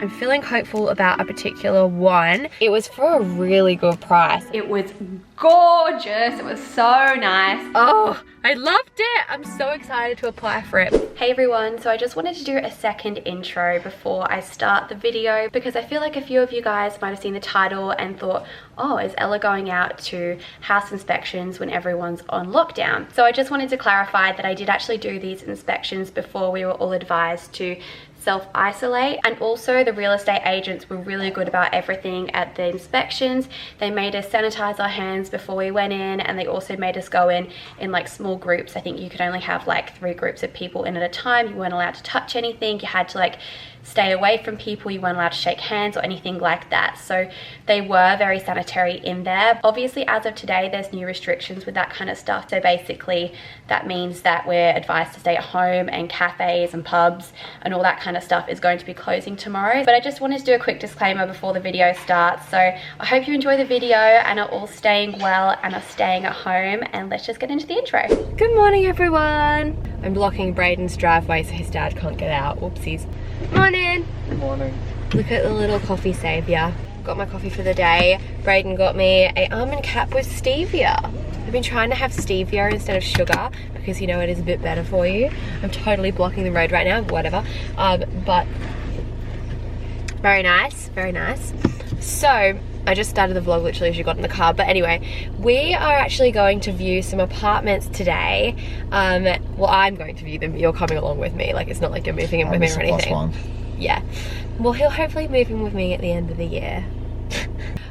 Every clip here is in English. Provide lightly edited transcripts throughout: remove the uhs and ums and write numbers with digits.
I'm feeling hopeful about a particular one. It was for a really good price. It was gorgeous. It was so nice. Oh, I loved it. I'm so excited to apply for it. Hey everyone, so I just wanted to do a second intro before I start the video because I feel like a few of you guys might have seen the title and thought, oh, is Ella going out to house inspections when everyone's on lockdown? So I just wanted to clarify that I did actually do these inspections before we were all advised to self-isolate, and also the real estate agents were really good about everything at the inspections. They made us sanitize our hands before we went in, and they also made us go in like small groups. I think you could only have like 3 groups of people in at a time. You weren't allowed to touch anything. You had to like stay away from people. You weren't allowed to shake hands or anything like that. So they were very sanitary in there. Obviously, as of today, there's new restrictions with that kind of stuff. So basically that means that we're advised to stay at home, and cafes and pubs and all that kind of stuff is going to be closing tomorrow. But I just wanted to do a quick disclaimer before the video starts. So I hope you enjoy the video and are all staying well and are staying at home, and let's just get into the intro. Good morning everyone. I'm blocking Braden's driveway so his dad can't get out. Whoopsies. Morning. Good morning. Look at the little coffee savior. Got my coffee for the day. Braden got me a almond cap with stevia. I've been trying to have stevia instead of sugar because you know it is a bit better for you. I'm totally blocking the road right now, whatever. But very nice, very nice. So I just started the vlog literally as you got in the car, but anyway, we are actually going to view some apartments today. Well, I'm going to view them, you're coming along with me, like it's not like you're moving in with me or anything. Yeah, well he'll hopefully move in with me at the end of the year.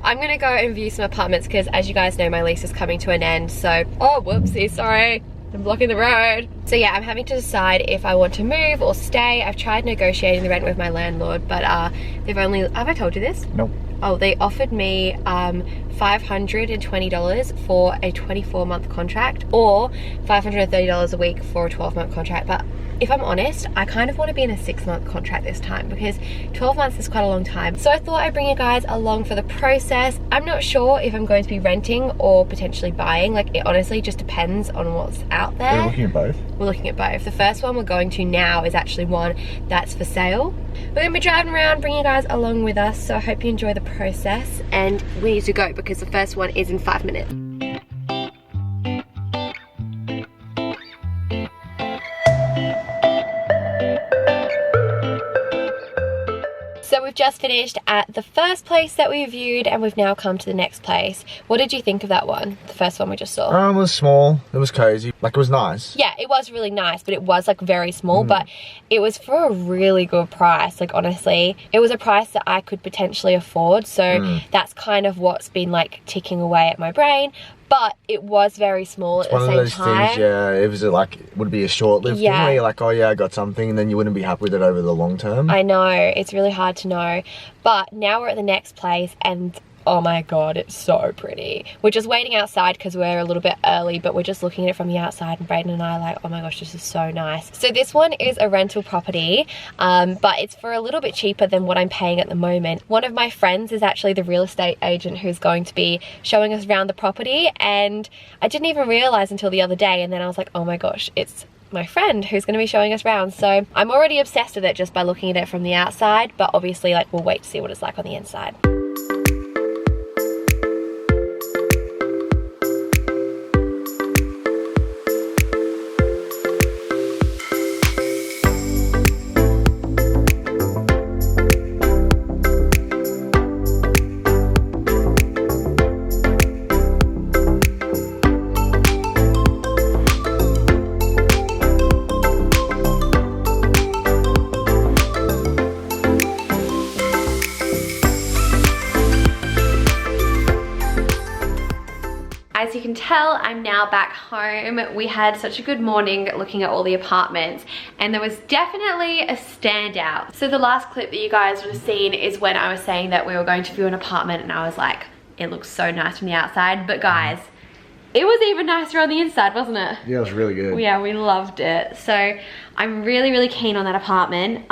I'm gonna go and view some apartments because as you guys know, my lease is coming to an end, so, oh whoopsie, sorry. I'm blocking the road. So yeah, I'm having to decide if I want to move or stay. I've tried negotiating the rent with my landlord, but they've only, have I told you this? Nope. Oh, they offered me $520 for a 24-month contract or $530 a week for a 12-month contract. But if I'm honest, I kind of want to be in a 6-month contract this time because 12 months is quite a long time. So I thought I'd bring you guys along for the process. I'm not sure if I'm going to be renting or potentially buying. Like it honestly just depends on what's out there. We're looking at both. We're looking at both. The first one we're going to now is actually one that's for sale. We're gonna be driving around, bringing you guys along with us, so I hope you enjoy the process. And we need to go because the first one is in 5 minutes. So we've just finished at the first place that we viewed and we've now come to the next place. What did you think of that one? The first one we just saw? It was small, it was cozy, like it was nice. Yeah, it was really nice, but it was like very small, but it was for a really good price. Like honestly, it was a price that I could potentially afford. So that's kind of what's been like ticking away at my brain. But it was very small at the same time. One of those things, yeah, it was like, it would be a short-lived thing where you're like, oh yeah, I got something, and then you wouldn't be happy with it over the long term. I know, it's really hard to know. But now we're at the next place and oh my god, it's so pretty. We're just waiting outside because we're a little bit early, but we're just looking at it from the outside and Braden and I are like, oh my gosh, this is so nice. So this one is a rental property, but it's for a little bit cheaper than what I'm paying at the moment. One of my friends is actually the real estate agent who's going to be showing us around the property, and I didn't even realize until the other day, and then I was like, oh my gosh, it's my friend who's going to be showing us around. So I'm already obsessed with it just by looking at it from the outside, but obviously like we'll wait to see what it's like on the inside. As you can tell, I'm now back home. We had such a good morning looking at all the apartments, and there was definitely a standout. So the last clip that you guys would have seen is when I was saying that we were going to view an apartment, and I was like, it looks so nice from the outside, but guys, it was even nicer on the inside, wasn't it? Yeah, it was really good. Yeah, we loved it. So I'm really, really keen on that apartment.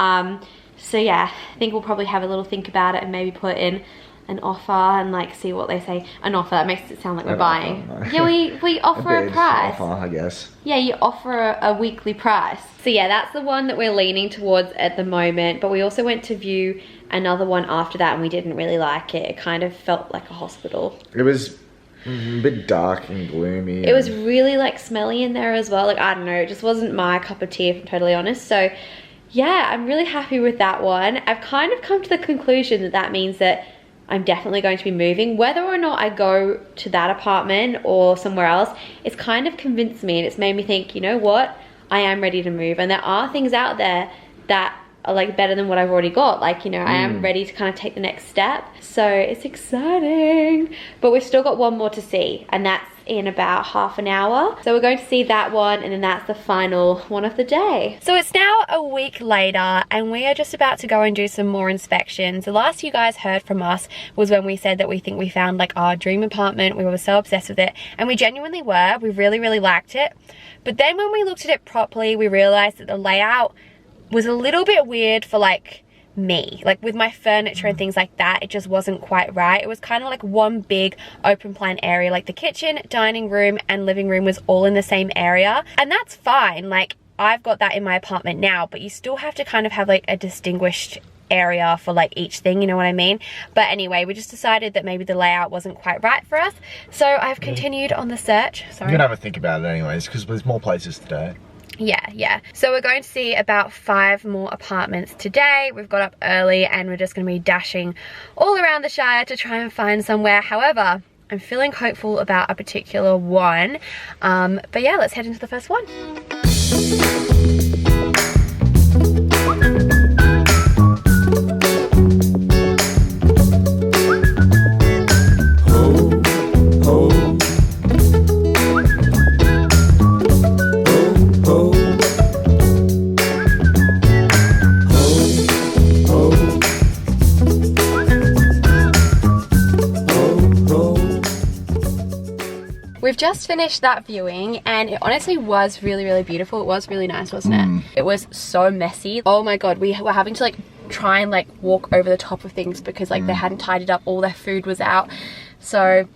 So yeah, I think we'll probably have a little think about it and maybe put in an offer and like see what they say. An offer, that makes it sound like we're buying. Offer, no. Yeah, we offer a price. Offer, I guess. Yeah, you offer a weekly price. So yeah, that's the one that we're leaning towards at the moment. But we also went to view another one after that and we didn't really like it. It kind of felt like a hospital. It was a bit dark and gloomy. It was really like smelly in there as well. Like, I don't know, it just wasn't my cup of tea if I'm totally honest. So yeah, I'm really happy with that one. I've kind of come to the conclusion that that means that I'm definitely going to be moving. Whether or not I go to that apartment or somewhere else, it's kind of convinced me and it's made me think, you know what? I am ready to move. And there are things out there that are like better than what I've already got. Like, you know, I am ready to kind of take the next step. So it's exciting. But we've still got one more to see, and that's in about half an hour. So we're going to see that one, and then that's the final one of the day. So it's now a week later and we are just about to go and do some more inspections. The last you guys heard from us was when we said that we think we found like our dream apartment. We were so obsessed with it, and we genuinely were. We really, really liked it. But then when we looked at it properly, we realized that the layout was a little bit weird for like me, like with my furniture and things like that. It just wasn't quite right. It was kind of like one big open plan area, like the kitchen, dining room and living room was all in the same area, and that's fine. Like, I've got that in my apartment now, but you still have to kind of have like a distinguished area for like each thing, you know what I mean? But anyway, we just decided that maybe the layout wasn't quite right for us, so I've continued on the search. Sorry, you're gonna have a think about it anyways, because there's more places today. Yeah. So we're going to see about 5 more apartments today. We've got up early and we're just going to be dashing all around the Shire to try and find somewhere. However, I'm feeling hopeful about a particular one. But yeah, let's head into the first one. We've just finished that viewing and it honestly was really, really beautiful. It was really nice, wasn't it? It was so messy. Oh my god, we were having to like try and like walk over the top of things because like they hadn't tidied up, all their food was out. So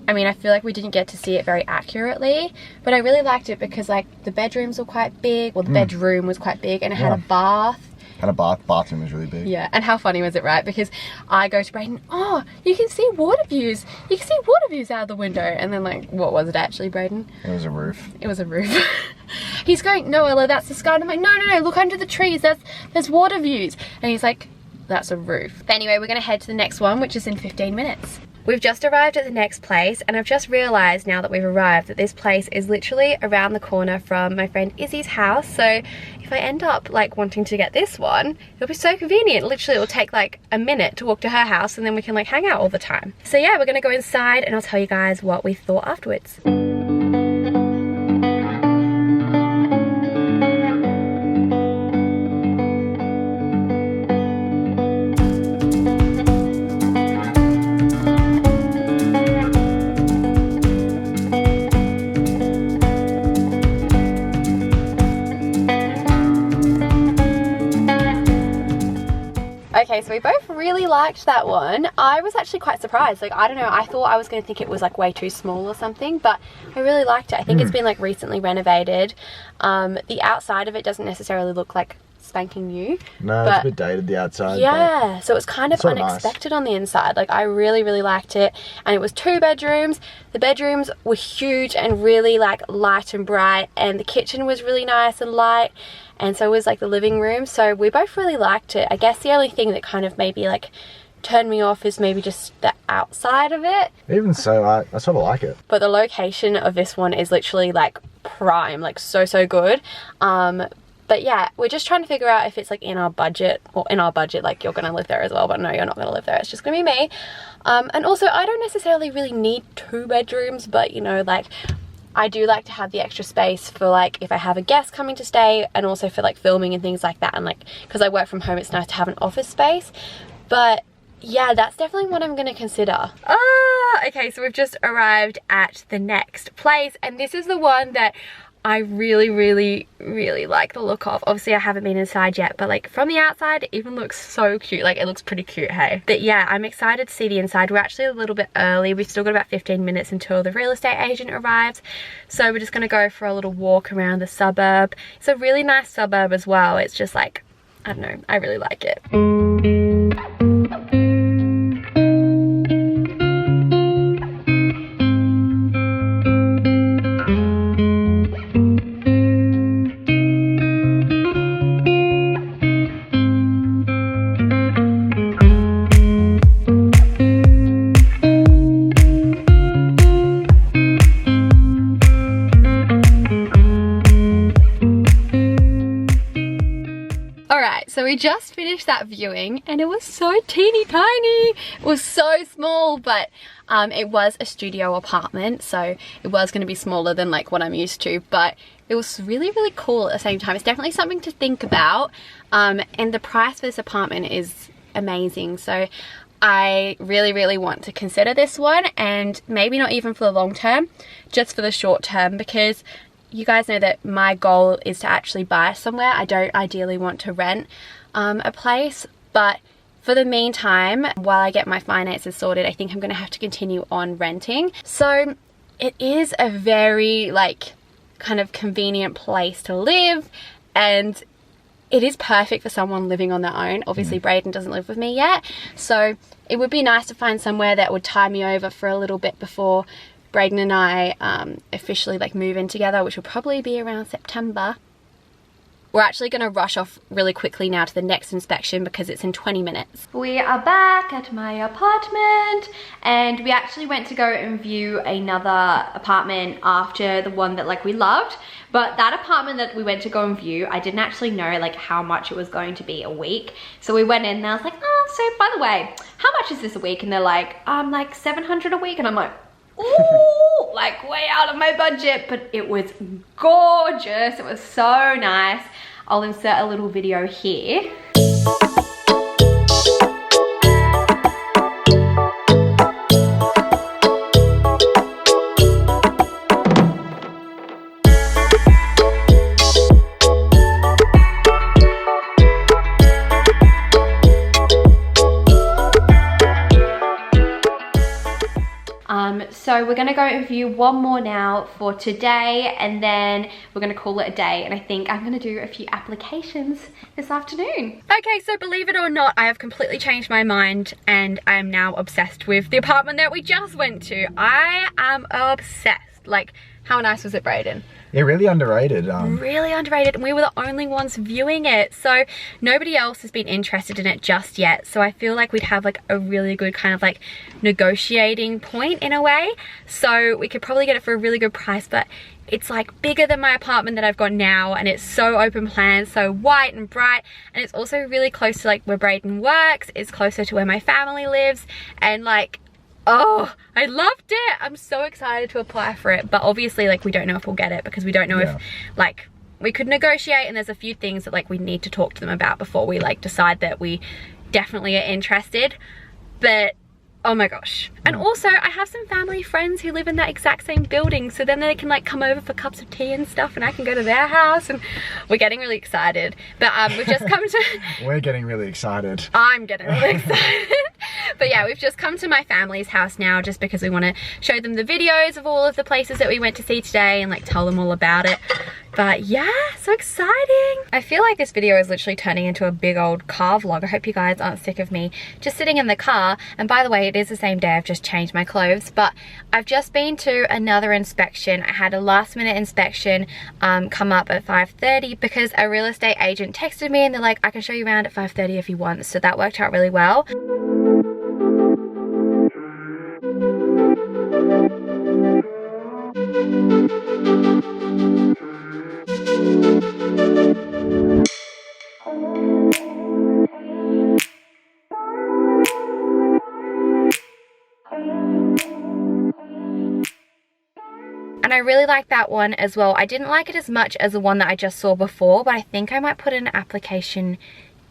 I mean, I feel like we didn't get to see it very accurately, but I really liked it because like the bedrooms were quite big, or the bedroom was quite big, and it had a bath. And a bathroom was really big. Yeah, and how funny was it, right? Because I go to Brayden, oh, you can see water views. You can see water views out of the window. And then like, what was it actually, Brayden? It was a roof. It was a roof. He's going, no, Ella, that's the sky. And I'm like, no, look under the trees. There's water views. And he's like, that's a roof. But anyway, we're gonna head to the next one, which is in 15 minutes. We've just arrived at the next place, and I've just realized now that we've arrived that this place is literally around the corner from my friend Izzy's house. So if I end up like wanting to get this one, it'll be so convenient. Literally, it'll take like a minute to walk to her house and then we can like hang out all the time. So yeah, we're gonna go inside and I'll tell you guys what we thought afterwards. Okay, so we both really liked that one. I was actually quite surprised. Like, I don't know, I thought I was going to think it was like way too small or something, but I really liked it. I think it's been like recently renovated. The outside of it doesn't necessarily look like spanking new. No, it's a bit dated, the outside. Yeah, so it was kind of so unexpected on the inside. Like, I really, really liked it. And it was 2 bedrooms. The bedrooms were huge and really like light and bright, and the kitchen was really nice and light. And so was like the living room. So we both really liked it. I guess the only thing that kind of maybe like turned me off is maybe just the outside of it. Even so, I sort of like it. But the location of this one is literally like prime, like so good. But yeah, we're just trying to figure out if it's like in our budget, or in our budget, like you're gonna live there as well, but no, you're not gonna live there, it's just gonna be me. And also I don't necessarily really need 2 bedrooms, but you know, like I do like to have the extra space for like if I have a guest coming to stay, and also for like filming and things like that, and like because I work from home, it's nice to have an office space. But yeah, that's definitely what I'm gonna consider. Okay, so we've just arrived at the next place, and this is the one that I really like the look of. Obviously I haven't been inside yet, but like from the outside it even looks so cute. Like, it looks pretty cute, hey? But yeah, I'm excited to see the inside. We're actually a little bit early. We've still got about 15 minutes until the real estate agent arrives, so we're just gonna go for a little walk around the suburb. It's a really nice suburb as well. It's just like, I don't know, I really like it. we just finished that viewing and it was so teeny tiny. It was so small, but it was a studio apartment, so it was going to be smaller than like what I'm used to, but it was really, really cool at the same time. It's definitely something to think about, and the price for this apartment is amazing. So I really, really want to consider this one, and maybe not even for the long term, just for the short term, because you guys know that my goal is to actually buy somewhere. I don't ideally want to rent a place, but for the meantime, while I get my finances sorted, I think I'm going to have to continue on renting. So it is a very like kind of convenient place to live, and it is perfect for someone living on their own. Obviously Braden doesn't live with me yet, so it would be nice to find somewhere that would tie me over for a little bit before Braden and I officially like move in together, which will probably be around September. We're actually going to rush off really quickly now to the next inspection because it's in 20 minutes. We are back at my apartment, and we actually went to go and view another apartment after the one that like we loved. But that apartment that we went to go and view, I didn't actually know like how much it was going to be a week. So we went in and I was like, oh, so by the way, how much is this a week? And they're like 700 a week. And I'm like, ooh, like way out of my budget, but it was gorgeous. It was so nice. I'll insert a little video here. So we're gonna go and view one more now for today, and then we're gonna call it a day, and I think I'm gonna do a few applications this afternoon. Okay, so believe it or not, I have completely changed my mind and I am now obsessed with the apartment that we just went to. I am obsessed. Like, how nice was it, Braden? Yeah, really underrated. Really underrated, and we were the only ones viewing it, so nobody else has been interested in it just yet. So I feel like we'd have like a really good kind of like negotiating point in a way. So we could probably get it for a really good price, but it's like bigger than my apartment that I've got now, and it's so open plan, so white and bright, and it's also really close to like where Braden works. It's closer to where my family lives, and like, oh, I loved it. I'm so excited to apply for it, but obviously like we don't know if we'll get it because we don't know if like we could negotiate, and there's a few things that like we need to talk to them about before we like decide that we definitely are interested. But oh my gosh. And also I have some family friends who live in that exact same building, so then they can like come over for cups of tea and stuff, and I can go to their house, and we're getting really excited. But we've just come to we're getting really excited. I'm getting really excited. But yeah, we've just come to my family's house now just because we want to show them the videos of all of the places that we went to see today and like tell them all about it. But yeah, so exciting. I feel like this video is literally turning into a big old car vlog. I hope you guys aren't sick of me just sitting in the car. And by the way, it is the same day. I've just changed my clothes, but I've just been to another inspection. I had a last minute inspection come up at 5:30 because a real estate agent texted me and they're like, I can show you around at 5:30 if you want. So that worked out really well. And I really like that one as well. I didn't like it as much as the one that I just saw before, but I think I might put in an application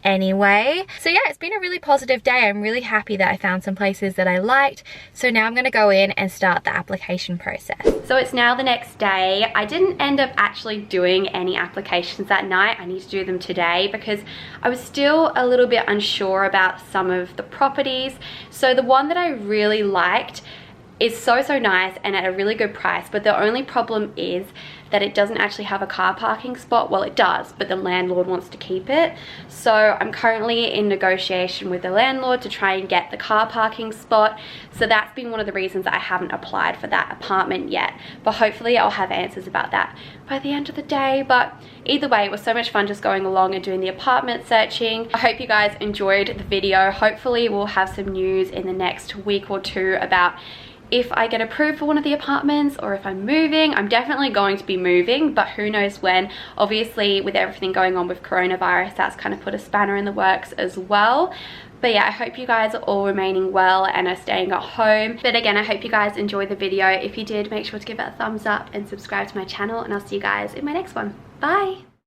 anyway. So yeah, it's been a really positive day. I'm really happy that I found some places that I liked. So now I'm gonna go in and start the application process. So it's now the next day. I didn't end up actually doing any applications that night. I need to do them today because I was still a little bit unsure about some of the properties. So the one that I really liked is so nice and at a really good price, but the only problem is that it doesn't actually have a car parking spot. Well, it does, but the landlord wants to keep it. So I'm currently in negotiation with the landlord to try and get the car parking spot. So that's been one of the reasons that I haven't applied for that apartment yet, but hopefully I'll have answers about that by the end of the day. But either way, it was so much fun just going along and doing the apartment searching. I hope you guys enjoyed the video. Hopefully we'll have some news in the next week or two about if I get approved for one of the apartments or if I'm moving. I'm definitely going to be moving, but who knows when. Obviously with everything going on with coronavirus, that's kind of put a spanner in the works as well. But yeah, I hope you guys are all remaining well and are staying at home. But again, I hope you guys enjoyed the video. If you did, make sure to give it a thumbs up and subscribe to my channel, and I'll see you guys in my next one. Bye.